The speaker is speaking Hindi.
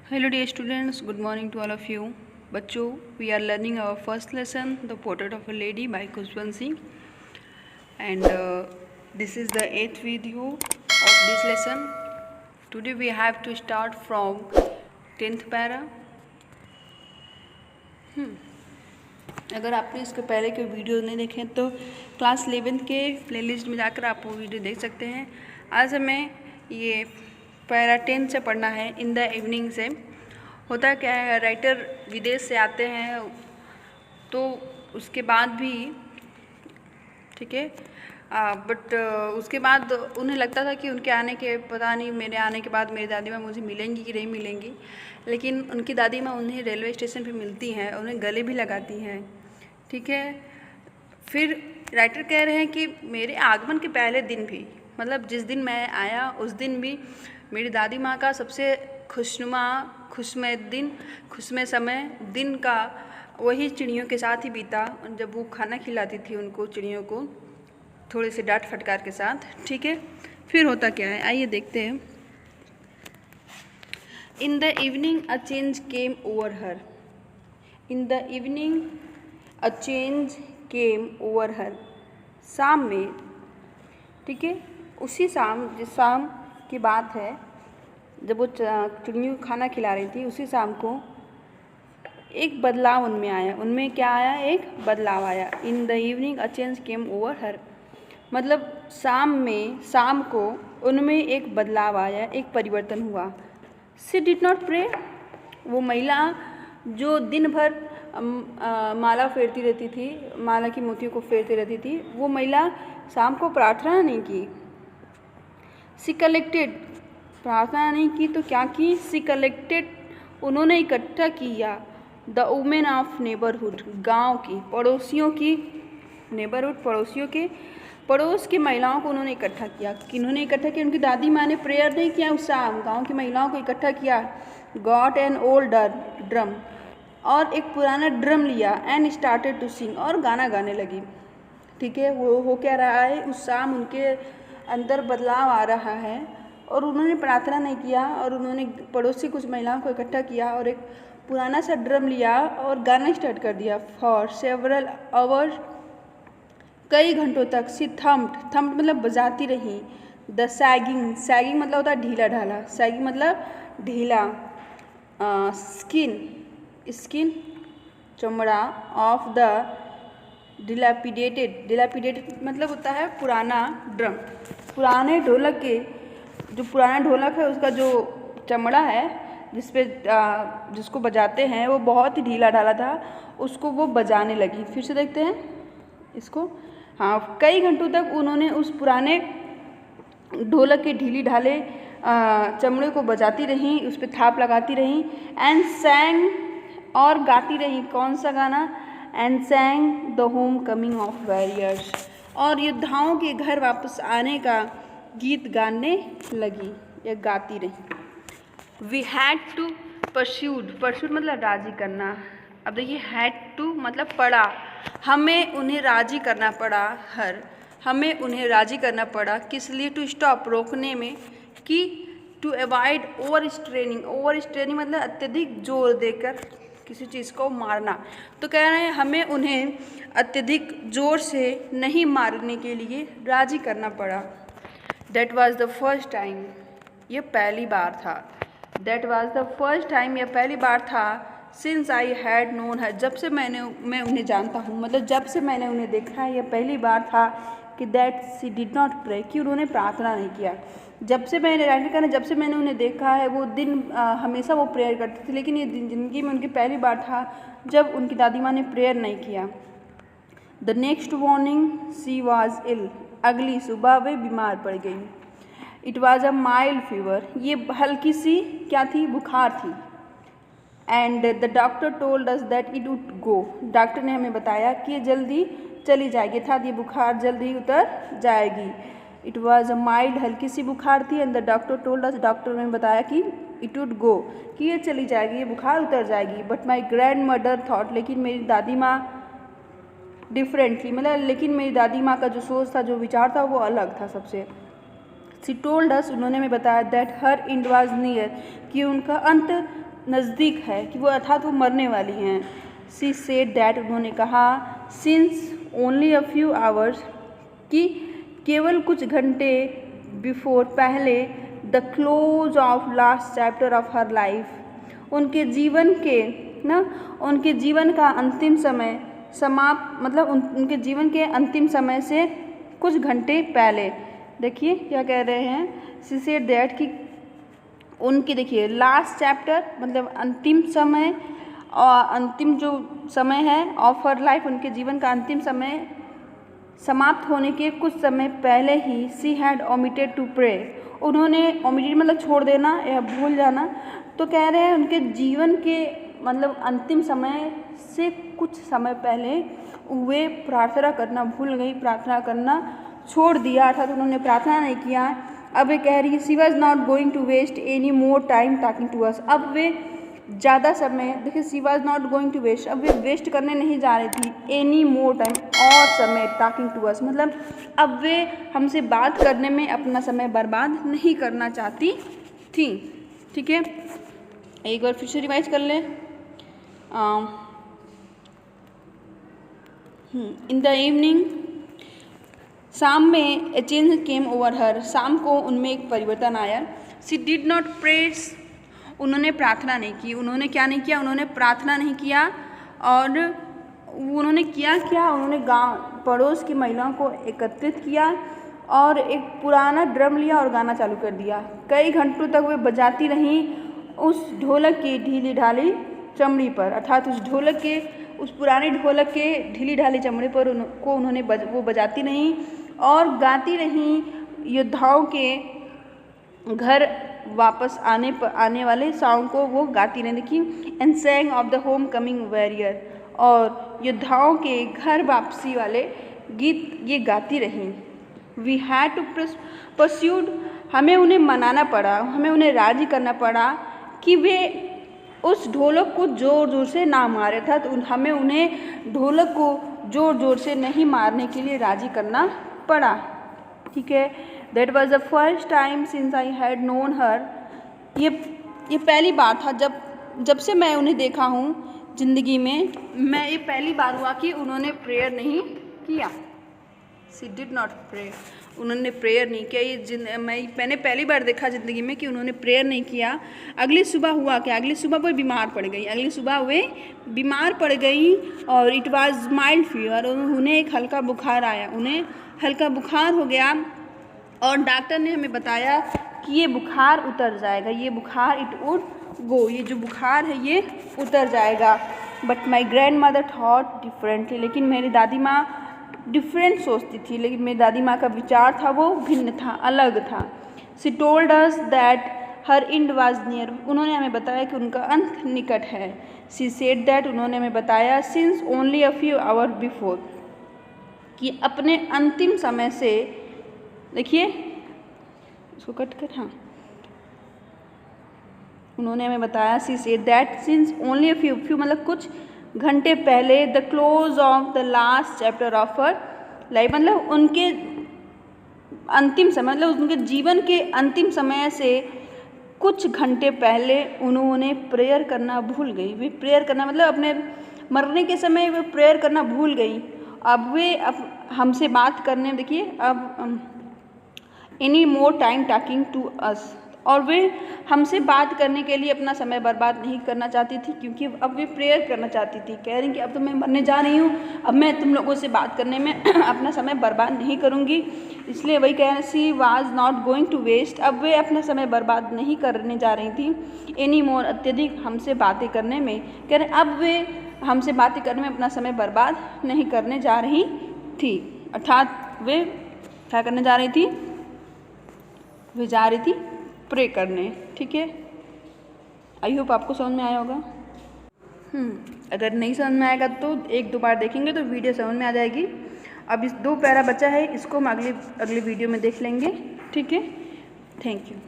Hello dear students, good morning to all of you. बच्चों, we are learning our first lesson, The Portrait of a Lady by Khushwant Singh, and this is the 8th video of this lesson. Today we have to start from 10th para. अगर आपने इसके पहले के वीडियो नहीं देखे तो क्लास 11th के प्लेलिस्ट में जाकर आप वो वीडियो देख सकते हैं। आज हमें ये पैरा 10 से पढ़ना है। इन द इवनिंग से होता क्या है, राइटर विदेश से आते हैं तो उसके बाद भी ठीक है, बट उसके बाद उन्हें लगता था कि उनके आने के पता नहीं मेरे आने के बाद मेरी दादी माँ मुझे मिलेंगी कि नहीं मिलेंगी, लेकिन उनकी दादी माँ उन्हें रेलवे स्टेशन पे मिलती हैं, उन्हें गले भी लगाती हैं। ठीक है, फिर राइटर कह रहे हैं कि मेरे आगमन के पहले दिन भी, मतलब जिस दिन मैं आया उस दिन भी मेरी दादी माँ का सबसे खुशमय समय दिन का वही चिड़ियों के साथ ही बीता, जब वो खाना खिलाती थी उनको, चिड़ियों को थोड़े से डांट फटकार के साथ। ठीक है, फिर होता क्या है आइए देखते हैं। In the evening a change came over her. In the evening a change came over हर। शाम में, ठीक है, उसी शाम, जिस शाम की बात है जब वो चिड़ियों को खाना खिला रही थी, उसी शाम को एक बदलाव उनमें आया। उनमें क्या आया? एक बदलाव आया। In the evening a change came over हर, मतलब शाम को उनमें एक बदलाव आया, एक परिवर्तन हुआ। She did not pray. वो महिला जो दिन भर माला फेरती रहती थी, माला की मोतियों को फेरती रहती थी, वो महिला शाम को प्रार्थना नहीं की। शी कलेक्टेड, प्रार्थना नहीं की तो क्या की? शी कलेक्टेड, उन्होंने इकट्ठा किया द वुमेन ऑफ नेबरहुड, गांव की, पड़ोसियों की, नेबरहुड पड़ोसियों के, पड़ोस की महिलाओं को उन्होंने इकट्ठा किया। किन्होंने इकट्ठा किया? उनकी दादी माँ ने प्रेयर नहीं किया उस शाम, गाँव की महिलाओं को इकट्ठा किया। गॉट एन ओल्ड ड्रम, और एक पुराना ड्रम लिया, एंड स्टार्टेड टू सिंग, और गाना गाने लगी। ठीक है, वो हो क्या रहा है, उस शाम उनके अंदर बदलाव आ रहा है और उन्होंने प्रार्थना नहीं किया, और उन्होंने पड़ोसी कुछ महिलाओं को इकट्ठा किया और एक पुराना सा ड्रम लिया और गाना स्टार्ट कर दिया। फॉर सेवरल आवर्स, कई घंटों तक। सी थम्प्ड मतलब बजाती रही। द सैगिंग मतलब होता है ढीला ढाला, सैगिंग मतलब ढीला। स्किन चमड़ा, ऑफ द डिलापिडेटेड मतलब होता है पुराना ड्रम। पुराने ढोलक के, जो पुराना ढोलक है उसका जो चमड़ा है जिसको बजाते हैं वो बहुत ही ढीला ढाला था, उसको वो बजाने लगी। फिर से देखते हैं इसको। हाँ, कई घंटों तक उन्होंने उस पुराने ढोलक के ढीली ढाले चमड़े को बजाती रहीं, उस पर थाप लगाती रहीं। एंड सैंग, और गाती रहीं। कौन सा गाना? And sang the home coming of warriors, और योद्धाओं के घर वापस आने का गीत गाने लगी या गाती रही। वी हैड टू परस्यूड मतलब राजी करना। अब देखिए, हैड टू मतलब पड़ा, हमें उन्हें राजी करना पड़ा। हमें उन्हें राजी करना पड़ा, किस लिए? टू स्टॉप, रोकने में, कि टू अवॉइड ओवर स्ट्रेनिंग मतलब अत्यधिक जोर देकर किसी चीज़ को मारना। तो कह रहे हैं हमें उन्हें अत्यधिक जोर से नहीं मारने के लिए राजी करना पड़ा। That was the first time, ये पहली बार था। That was the first time, यह पहली बार था। सिंस आई हैड नोन हर, जब से मैं उन्हें जानता हूँ, मतलब जब से मैंने उन्हें देखा है, यह पहली बार था कि that she did not pray, कि उन्होंने प्रार्थना नहीं किया। जब से मैंने उन्हें देखा है, वो दिन हमेशा वो प्रेयर करती थी, लेकिन ये ज़िंदगी में उनकी पहली बार था जब उनकी दादी माँ ने प्रेयर नहीं किया। The next morning she was ill, अगली सुबह वे बीमार पड़ गई। It was a mild fever, ये हल्की सी क्या थी? बुखार थी। And the doctor told us that it would go, doctor ने हमें बताया कि ये जल्दी चली जाएगी, अर्थात ये बुखार जल्दी उतर जाएगी। इट वॉज अ माइल्ड, हल्की सी बुखार थी। And the doctor told us, doctor ने बताया कि इट वुड गो, कि ये चली जाएगी, ये बुखार उतर जाएगी। But my grand mother thought, लेकिन मेरी दादी माँ डिफरेंटली, मतलब लेकिन मेरी दादी माँ का जो सोच था, जो विचार था, वो अलग था सबसे। शी टोल्ड अस, उन्होंने हमें बताया that her and was near, कि उनका अंत नज़दीक है, कि वो अर्थात वो मरने वाली हैं। शी सेड दैट, उन्होंने कहा, since only a few hours, कि केवल कुछ घंटे, बिफोर, पहले, the close of last chapter of her life, उनके जीवन के उनके जीवन का अंतिम समय समाप्त, मतलब उनके जीवन के अंतिम समय से कुछ घंटे पहले। देखिए क्या कह रहे हैं, शी सेड दैट, कि उनके, देखिए लास्ट चैप्टर मतलब अंतिम समय, और अंतिम जो समय है ऑफ हर लाइफ, उनके जीवन का अंतिम समय समाप्त होने के कुछ समय पहले ही, she had omitted to pray, उन्होंने ओमिटेड मतलब छोड़ देना या भूल जाना, तो कह रहे हैं उनके जीवन के मतलब अंतिम समय से कुछ समय पहले वे प्रार्थना करना भूल गई, प्रार्थना करना छोड़ दिया, अर्थात उन्होंने प्रार्थना नहीं किया। अब वे कह रही है, she was not going to waste any more time talking to us, अब वे ज़्यादा समय, देखिए she was not going to waste, अब वे वेस्ट करने नहीं जा रही थी, एनी मोर टाइम, और समय, टॉकिंग टू अस मतलब अब वे हमसे बात करने में अपना समय बर्बाद नहीं करना चाहती थी। ठीक है, एक बार फिर से रिवाइज कर लें। इन द इवनिंग, शाम में, ए चेंज केम ओवर हर, शाम को उनमें एक परिवर्तन आया। शी डिड नॉट प्रेस, उन्होंने प्रार्थना नहीं की, उन्होंने क्या नहीं किया, उन्होंने प्रार्थना नहीं किया, और उन्होंने क्या किया, उन्होंने गांव पड़ोस की महिलाओं को एकत्रित किया और एक पुराना ड्रम लिया और गाना चालू कर दिया। कई घंटों तक वे बजाती रहीं उस ढोलक की ढीली ढाली चमड़ी पर, अर्थात उस पुराने ढोलक के ढीली ढाली चमड़े पर उन्होंने वो बजाती रहीं और गाती रहीं योद्धाओं के घर वापस आने वाले सॉन्ग को वो गाती रहीं। देखिए, and सैंग of the home coming warrior, और योद्धाओं के घर वापसी वाले गीत ये गाती रहीं। वी हैड टू परस्यूड, हमें उन्हें मनाना पड़ा, हमें उन्हें राजी करना पड़ा कि वे उस ढोलक को ज़ोर ज़ोर से ना मारे था, तो हमें उन्हें ढोलक को ज़ोर ज़ोर से नहीं मारने के लिए राजी करना पड़ा। ठीक है, that was the first time since I had known हर, ये पहली बार था जब से मैं उन्हें देखा हूँ ज़िंदगी में, मैं ये पहली बार हुआ कि उन्होंने प्रेयर नहीं किया। शी डिड नॉट प्रे, उन्होंने प्रेयर नहीं किया। मैंने पहली बार देखा ज़िंदगी में कि उन्होंने प्रेयर नहीं किया। अगली सुबह हुआ क्या, अगली सुबह वो बीमार पड़ गई, अगली सुबह वे बीमार पड़ गई और इट वाज माइल्ड फीवर, उन्हें एक हल्का बुखार आया, उन्हें हल्का बुखार हो गया और डॉक्टर ने हमें बताया कि ये बुखार उतर जाएगा, ये बुखार इट वुड गो, ये जो बुखार है ये उतर जाएगा। But my grand mother thought differently, लेकिन मेरी दादी माँ डिफरेंट सोचती थी, लेकिन मेरी दादी माँ का विचार था वो भिन्न था, अलग था। She told us that her and was near, उन्होंने हमें बताया कि उनका अंत निकट है। शी सेड दैट, उन्होंने हमें बताया, since only a few hour before, कि अपने अंतिम समय से, देखिए इसको कट कर, हाँ, उन्होंने हमें बताया, she said that since only a few मतलब कुछ घंटे पहले, the close of the last chapter of her life, मतलब उनके अंतिम समय, मतलब उनके जीवन के अंतिम समय से कुछ घंटे पहले उन्होंने प्रेयर करना भूल गई। वे प्रेयर करना मतलब अपने मरने के समय वे प्रेयर करना भूल गई। अब हमसे बात करने, देखिए अब any more time talking to us, और वे हमसे बात करने के लिए अपना समय बर्बाद नहीं करना चाहती थी, क्योंकि अब वे प्रेयर करना चाहती थी। कह रही कि अब तो मैं मरने जा रही हूँ, अब मैं तुम लोगों से बात करने में अपना समय बर्बाद नहीं करूँगी, इसलिए वही कह रहे, she was not going to waste, अब वे अपना समय बर्बाद नहीं करने जा रही थी एनी मोर, अत्यधिक हमसे बातें करने में, कह रहे अब वे हमसे बातें करने में अपना समय बर्बाद नहीं करने जा रही थी, अर्थात वे क्या करने जा रही थी, वे जा रही थी प्रे करने। ठीक है, आई होप आपको समझ में आया होगा। अगर नहीं समझ में आएगा तो एक दो बार देखेंगे तो वीडियो समझ में आ जाएगी। अब इस 2 पैरा बचा है, इसको हम अगली वीडियो में देख लेंगे। ठीक है, थैंक यू।